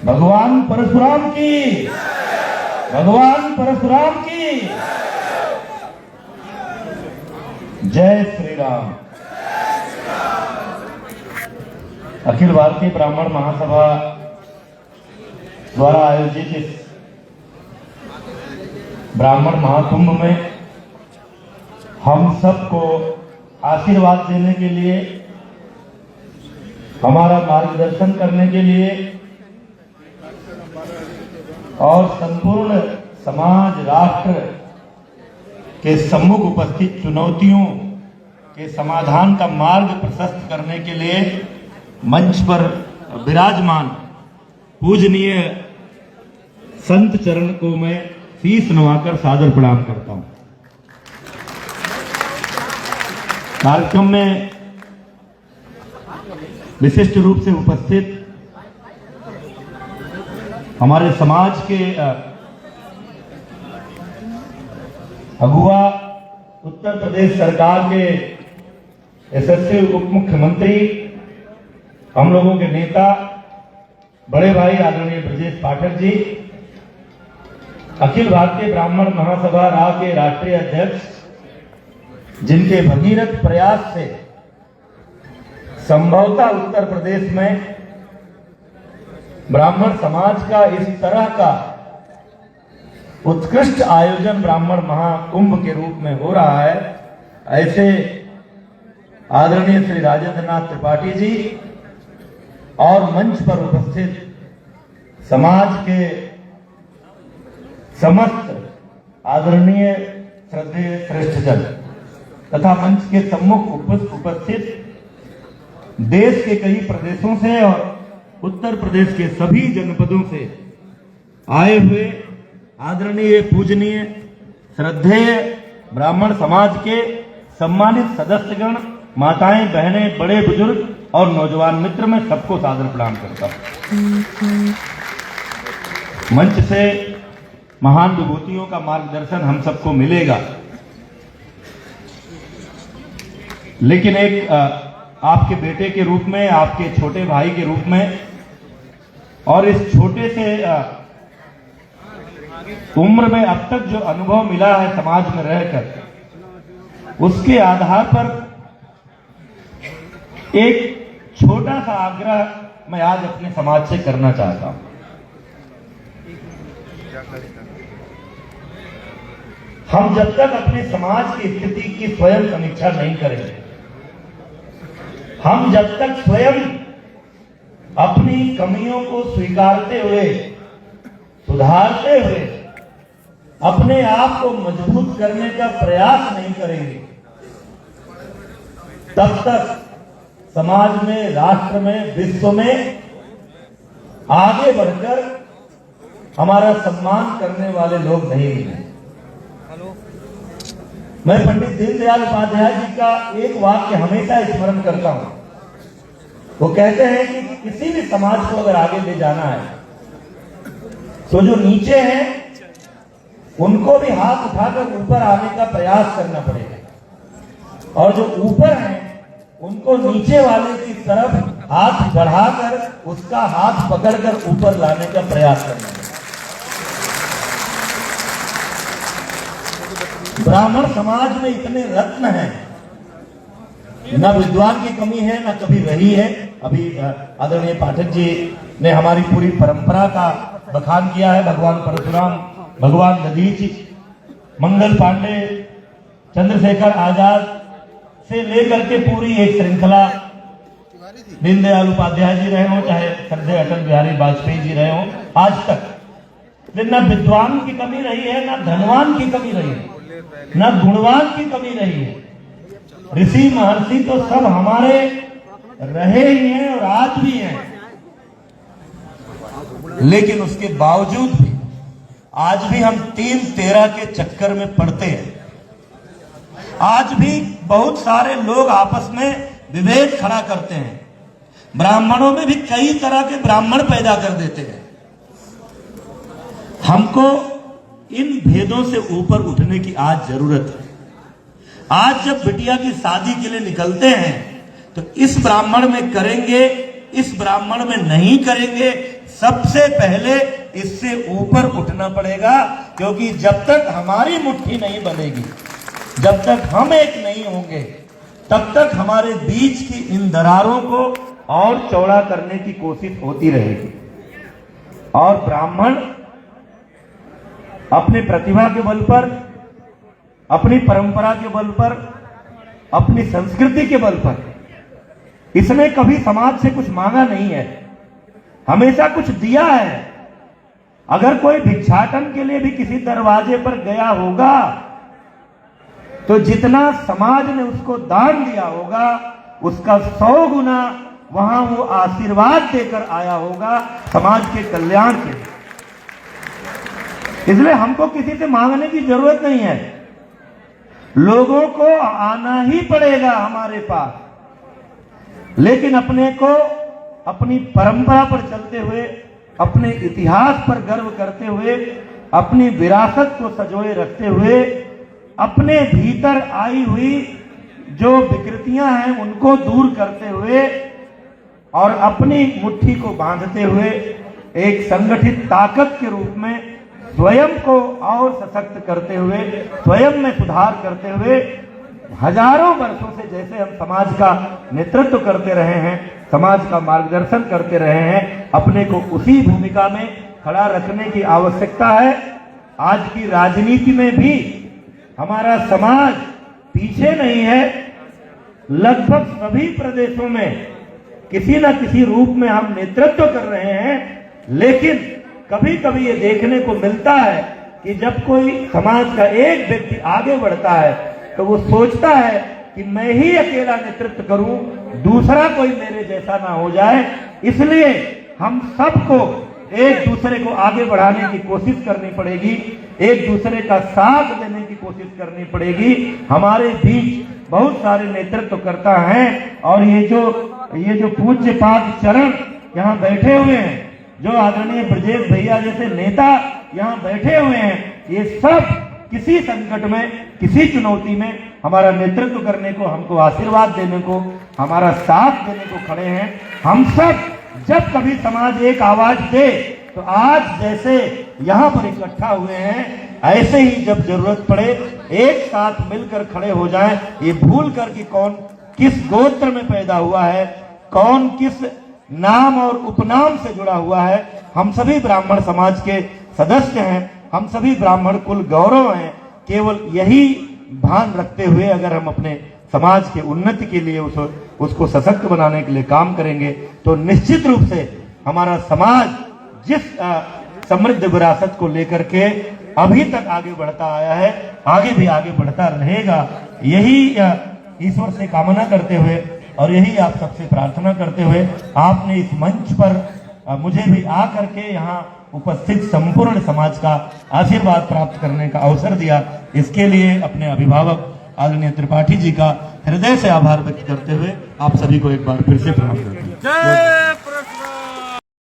भगवान परशुराम की, भगवान परशुराम की जय श्री राम। अखिल भारतीय ब्राह्मण महासभा द्वारा आयोजित इस ब्राह्मण महाकुंभ में हम सबको आशीर्वाद देने के लिए, हमारा मार्गदर्शन करने के लिए और संपूर्ण समाज राष्ट्र के सम्मुख उपस्थित चुनौतियों के समाधान का मार्ग प्रशस्त करने के लिए मंच पर विराजमान पूजनीय संत चरण को मैं शीश नवाकर सादर प्रणाम करता हूं। कार्यक्रम में विशिष्ट रूप से उपस्थित हमारे समाज के अगुवा, उत्तर प्रदेश सरकार के यशस्वी उप मुख्यमंत्री, हम लोगों के नेता, बड़े भाई आदरणीय ब्रजेश पाठक जी, अखिल भारतीय ब्राह्मण महासभा रा के राष्ट्रीय अध्यक्ष, जिनके भगीरथ प्रयास से संभवतः उत्तर प्रदेश में ब्राह्मण समाज का इस तरह का उत्कृष्ट आयोजन ब्राह्मण महाकुंभ के रूप में हो रहा है, ऐसे आदरणीय श्री राजेंद्र नाथ त्रिपाठी जी और मंच पर उपस्थित समाज के समस्त आदरणीय श्रद्धेय श्रेष्ठजन तथा मंच के सम्मुख उपस्थित देश के कई प्रदेशों से और उत्तर प्रदेश के सभी जनपदों से आए हुए आदरणीय पूजनीय श्रद्धेय ब्राह्मण समाज के सम्मानित सदस्यगण, माताएं, बहनें, बड़े बुजुर्ग और नौजवान मित्र, मैं सबको सादर प्रणाम करता हूं। मंच से महान विभूतियों का मार्गदर्शन हम सबको मिलेगा, लेकिन एक आपके बेटे के रूप में, आपके छोटे भाई के रूप में और इस छोटे से उम्र में अब तक जो अनुभव मिला है समाज में रहकर, उसके आधार पर एक छोटा सा आग्रह मैं आज अपने समाज से करना चाहता हूं। हम जब तक अपने समाज की स्थिति की स्वयं समीक्षा नहीं करेंगे, हम जब तक स्वयं अपनी कमियों को स्वीकारते हुए, सुधारते हुए अपने आप को मजबूत करने का प्रयास नहीं करेंगे, तब तक समाज में, राष्ट्र में, विश्व में आगे बढ़कर हमारा सम्मान करने वाले लोग नहीं मिले। मैं पंडित दीनदयाल उपाध्याय जी का एक वाक्य हमेशा स्मरण करता हूं। वो कहते हैं कि किसी भी समाज को अगर आगे ले जाना है तो जो नीचे हैं उनको भी हाथ उठाकर ऊपर आने का प्रयास करना पड़ेगा, और जो ऊपर हैं उनको नीचे वाले की तरफ हाथ बढ़ाकर उसका हाथ पकड़कर ऊपर लाने का प्रयास करना पड़ेगा। ब्राह्मण समाज में इतने रत्न हैं, न विद्वान की कमी है, न कभी रही है। अभी आदरणीय पाठक जी ने हमारी पूरी परंपरा का बखान किया है। भगवान परशुराम, भगवान दधीच, मंगल पांडे, चंद्रशेखर आजाद से लेकर के पूरी एक श्रृंखला, दीनदयाल उपाध्याय जी रहे हो, चाहे श्रद्धेय अटल बिहारी वाजपेयी जी रहे हो, आज तक न विद्वान की कमी रही है, न धनवान की कमी रही है, न गुणवान की कमी रही है। ऋषि महर्षि तो सब हमारे रहे ही हैं और आज भी हैं, लेकिन उसके बावजूद भी आज भी हम 3-13 के चक्कर में पड़ते हैं। आज भी बहुत सारे लोग आपस में विभेद खड़ा करते हैं। ब्राह्मणों में भी कई तरह के ब्राह्मण पैदा कर देते हैं। हमको इन भेदों से ऊपर उठने की आज जरूरत है। आज जब बिटिया की शादी के लिए निकलते हैं तो इस ब्राह्मण में करेंगे, इस ब्राह्मण में नहीं करेंगे, सबसे पहले इससे ऊपर उठना पड़ेगा, क्योंकि जब तक हमारी मुट्ठी नहीं बनेगी, जब तक हम एक नहीं होंगे, तब तक हमारे बीच की इन दरारों को और चौड़ा करने की कोशिश होती रहेगी। और ब्राह्मण अपनी प्रतिभा के बल पर, अपनी परंपरा के बल पर, अपनी संस्कृति के बल पर, इसने कभी समाज से कुछ मांगा नहीं है, हमेशा कुछ दिया है। अगर कोई भिक्षाटन के लिए भी किसी दरवाजे पर गया होगा तो जितना समाज ने उसको दान दिया होगा उसका 100 गुना वहां वो आशीर्वाद देकर आया होगा समाज के कल्याण के लिए। इसलिए हमको किसी से मांगने की जरूरत नहीं है, लोगों को आना ही पड़ेगा हमारे पास। लेकिन अपने को अपनी परंपरा पर चलते हुए, अपने इतिहास पर गर्व करते हुए, अपनी विरासत को संजोए रखते हुए, अपने भीतर आई हुई जो विकृतियां हैं उनको दूर करते हुए और अपनी मुट्ठी को बांधते हुए एक संगठित ताकत के रूप में स्वयं को और सशक्त करते हुए, स्वयं में सुधार करते हुए, हजारों वर्षों से जैसे हम समाज का नेतृत्व करते रहे हैं, समाज का मार्गदर्शन करते रहे हैं, अपने को उसी भूमिका में खड़ा रखने की आवश्यकता है। आज की राजनीति में भी हमारा समाज पीछे नहीं है। लगभग सभी प्रदेशों में किसी न किसी रूप में हम नेतृत्व कर रहे हैं, लेकिन कभी कभी ये देखने को मिलता है कि जब कोई समाज का एक व्यक्ति आगे बढ़ता है तो वो सोचता है कि मैं ही अकेला नेतृत्व करूं, दूसरा कोई मेरे जैसा ना हो जाए। इसलिए हम सबको एक दूसरे को आगे बढ़ाने की कोशिश करनी पड़ेगी, एक दूसरे का साथ देने की कोशिश करनी पड़ेगी। हमारे बीच बहुत सारे नेतृत्वकर्ता हैं और ये जो पूज्य पाद चरण यहाँ बैठे हुए हैं, जो आदरणीय ब्रजेश भैया जैसे नेता यहाँ बैठे हुए हैं, ये सब किसी संकट में, किसी चुनौती में हमारा नेतृत्व करने को, हमको आशीर्वाद देने को, हमारा साथ देने को खड़े हैं। हम सब जब कभी समाज एक आवाज दे तो आज जैसे यहाँ पर इकट्ठा हुए हैं, ऐसे ही जब जरूरत पड़े एक साथ मिलकर खड़े हो जाएं। ये भूल कर कि कौन किस गोत्र में पैदा हुआ है, कौन किस नाम और उपनाम से जुड़ा हुआ है, हम सभी ब्राह्मण समाज के सदस्य हैं, हम सभी ब्राह्मण कुल गौरव हैं। केवल यही भान रखते हुए अगर हम अपने समाज के उन्नति के लिए उसको सशक्त बनाने के लिए काम करेंगे तो निश्चित रूप से हमारा समाज जिस समृद्ध विरासत को लेकर के अभी तक आगे बढ़ता आया है, आगे भी आगे बढ़ता रहेगा। यही ईश्वर से कामना करते हुए और यही आप सबसे प्रार्थना करते हुए आपने इस मंच पर मुझे भी आकर के यहाँ उपस्थित संपूर्ण समाज का आशीर्वाद प्राप्त करने का अवसर दिया। इसके लिए अपने अभिभावक आदरणीय त्रिपाठी जी का हृदय से आभार व्यक्त करते हुए आप सभी को एक बार फिर से प्रणाम करते हैं।